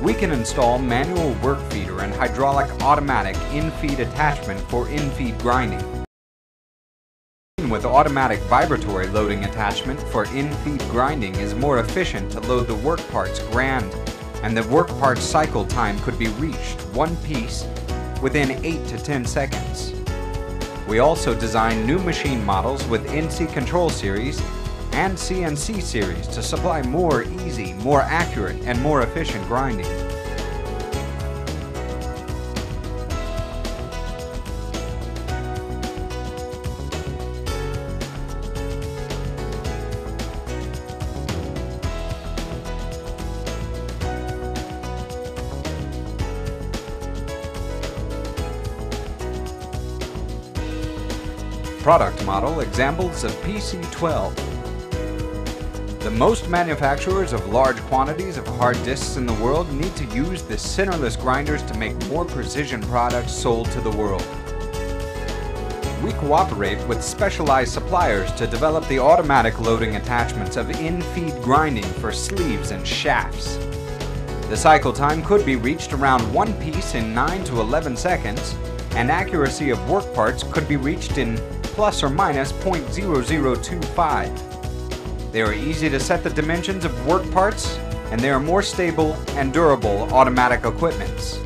We can install manual work feeder and hydraulic automatic in-feed attachment for in-feed grinding. With automatic vibratory loading attachment for in-feed grinding is more efficient to load the work parts grand, and the work parts cycle time could be reached, one piece, within 8 to 10 seconds. We also design new machine models with NC Control Series and CNC Series to supply more easy, more accurate, and more efficient grinding. Product model examples of PC-12. The most manufacturers of large quantities of hard disks in the world need to use the centerless grinders to make more precision products sold to the world. We cooperate with specialized suppliers to develop the automatic loading attachments of in-feed grinding for sleeves and shafts. The cycle time could be reached around one piece in 9 to 11 seconds, and accuracy of work parts could be reached in plus or minus 0.0025. They are easy to set the dimensions of work parts, and they are more stable and durable automatic equipments.